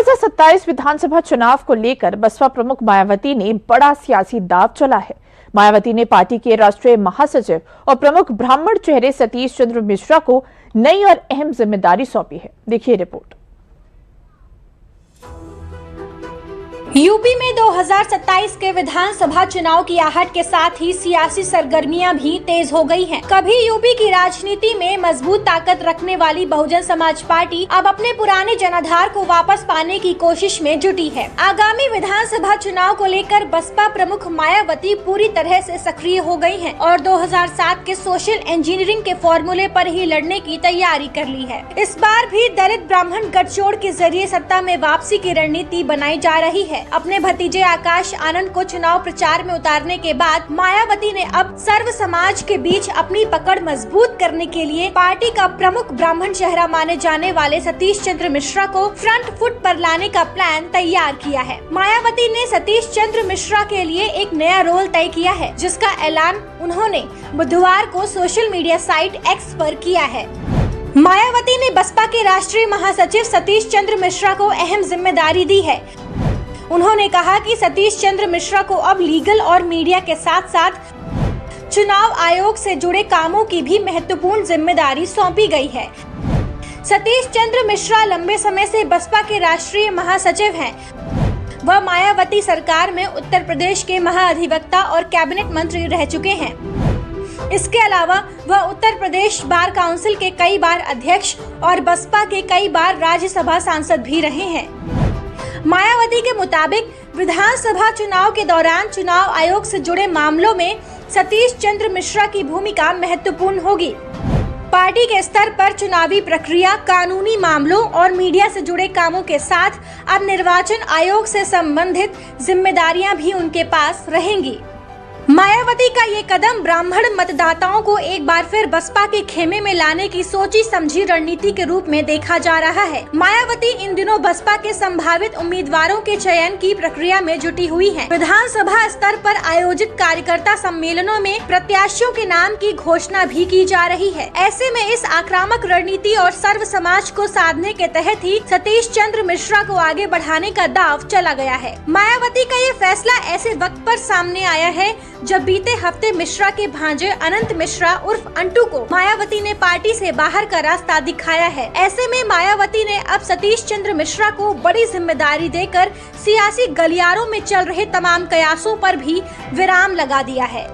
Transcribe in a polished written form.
2027 विधानसभा चुनाव को लेकर बसपा प्रमुख मायावती ने बड़ा सियासी दांव चला है। मायावती ने पार्टी के राष्ट्रीय महासचिव और प्रमुख ब्राह्मण चेहरे सतीश चंद्र मिश्रा को नई और अहम जिम्मेदारी सौंपी है। देखिए रिपोर्ट। यूपी में 2027 के विधानसभा चुनाव की आहट के साथ ही सियासी सरगर्मियां भी तेज हो गई हैं। कभी यूपी की राजनीति में मजबूत ताकत रखने वाली बहुजन समाज पार्टी अब अपने पुराने जनाधार को वापस पाने की कोशिश में जुटी है। आगामी विधानसभा चुनाव को लेकर बसपा प्रमुख मायावती पूरी तरह से सक्रिय हो गई हैं और 2007 के सोशल इंजीनियरिंग के फॉर्मूले पर ही लड़ने की तैयारी कर ली है। इस बार भी दलित ब्राह्मण गठजोड़ के जरिए सत्ता में वापसी की रणनीति बनाई जा रही है। अपने भतीजे आकाश आनंद को चुनाव प्रचार में उतारने के बाद मायावती ने अब सर्व समाज के बीच अपनी पकड़ मजबूत करने के लिए पार्टी का प्रमुख ब्राह्मण चेहरा माने जाने वाले सतीश चंद्र मिश्रा को फ्रंट फुट पर लाने का प्लान तैयार किया है। मायावती ने सतीश चंद्र मिश्रा के लिए एक नया रोल तय किया है, जिसका ऐलान उन्होंने बुधवार को सोशल मीडिया साइट एक्स पर किया है। मायावती ने बसपा के राष्ट्रीय महासचिव सतीश चंद्र मिश्रा को अहम जिम्मेदारी दी है। उन्होंने कहा कि सतीश चंद्र मिश्रा को अब लीगल और मीडिया के साथ साथ चुनाव आयोग से जुड़े कामों की भी महत्वपूर्ण जिम्मेदारी सौंपी गई है। सतीश चंद्र मिश्रा लंबे समय से बसपा के राष्ट्रीय महासचिव हैं। वह मायावती सरकार में उत्तर प्रदेश के महाअधिवक्ता और कैबिनेट मंत्री रह चुके हैं। इसके अलावा वह उत्तर प्रदेश बार काउंसिल के कई बार अध्यक्ष और बसपा के कई बार राज्यसभा सांसद भी रहे हैं। मायावती के मुताबिक विधानसभा चुनाव के दौरान चुनाव आयोग से जुड़े मामलों में सतीश चंद्र मिश्रा की भूमिका महत्वपूर्ण होगी। पार्टी के स्तर पर चुनावी प्रक्रिया, कानूनी मामलों और मीडिया से जुड़े कामों के साथ अब निर्वाचन आयोग से संबंधित जिम्मेदारियां भी उनके पास रहेंगी। मायावती का ये कदम ब्राह्मण मतदाताओं को एक बार फिर बसपा के खेमे में लाने की सोची समझी रणनीति के रूप में देखा जा रहा है। मायावती इन दिनों बसपा के संभावित उम्मीदवारों के चयन की प्रक्रिया में जुटी हुई हैं। विधानसभा स्तर पर आयोजित कार्यकर्ता सम्मेलनों में प्रत्याशियों के नाम की घोषणा भी की जा रही है। ऐसे में इस आक्रामक रणनीति और सर्व समाज को साधने के तहत ही सतीश चंद्र मिश्रा को आगे बढ़ाने का दाव चला गया है। मायावती का ये फैसला ऐसे वक्त पर सामने आया है जब बीते हफ्ते मिश्रा के भांजे अनंत मिश्रा उर्फ अंटू को मायावती ने पार्टी से बाहर का रास्ता दिखाया है। ऐसे में मायावती ने अब सतीश चंद्र मिश्रा को बड़ी जिम्मेदारी देकर सियासी गलियारों में चल रहे तमाम कयासों पर भी विराम लगा दिया है।